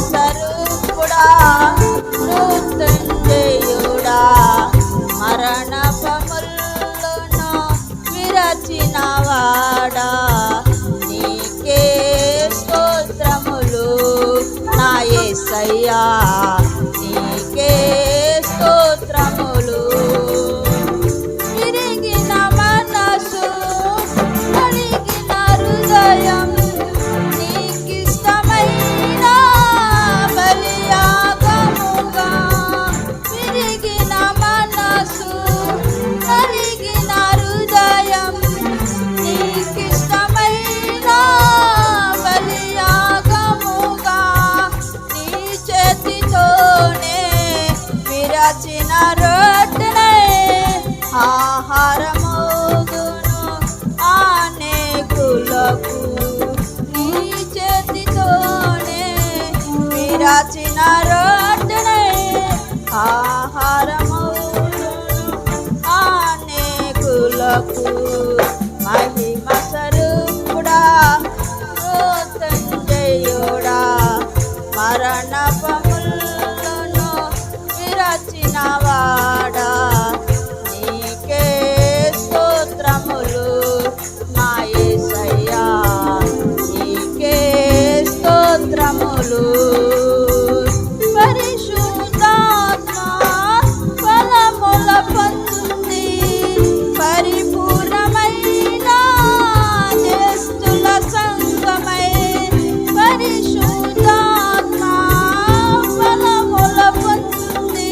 స్వరూపుడా మృత్యుంజయుడా మరణపములను విరచినవాడా నీకే స్తోత్రములు నా యేసయ్యా నీకే స్తోత్రములు. విరిగిన మనసు కలిగిన హృదయం నీకిష్టమైన బలియాగముగా. విరిగిన మనసు కలిగిన హృదయం నీకిష్టమైన బలియాగముగా. నీ చేతితోనే విరచిన రొట్టెనే ఆహారమోగును అనేకులకు. నీ చేతితోనే విరచిన రొట్టెనే ఆహారమోగును అనేకులకు. మహిమ స్వరూపుడా మృత్యుంజయుడా మరణపములను విరచినవాడా నీకే స్తోత్రములు నా యేసయ్యా నీకే స్తోత్రములు. పరిశుద్ధాత్మ ఫలముల పొంది పరిపూర్ణమైన జ్యేష్ఠుల సంగమై. పరిశుద్ధాత్మ ఫలముల పొంది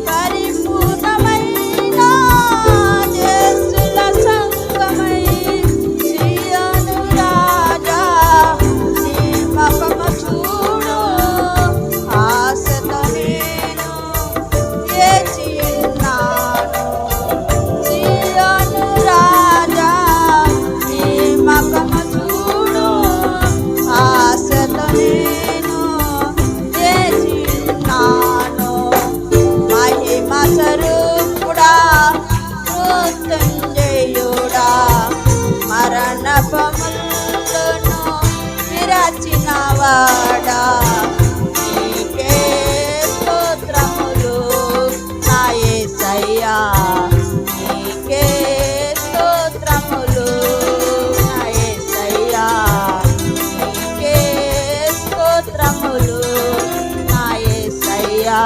పరిపూర్ణమైన జ్యేష్ఠుల సంగమై. సీయోను రాజా నీ ముఖము చూడు ఆశతో నేను వేచియున్నాను. సీయోను రాజా నీ ముఖము చూడు ఆశతో నేను వేచియున్నాను. మహిమ స్వరూపుడా మృత్యుంజయుడా మరణపములను విరచినవాడా నీకే స్తోత్రములు నా యేసయ్యా నీకే స్తోత్రములు నా యేసయ్యా నీకే స్తోత్రములు నా యేసయ్యా.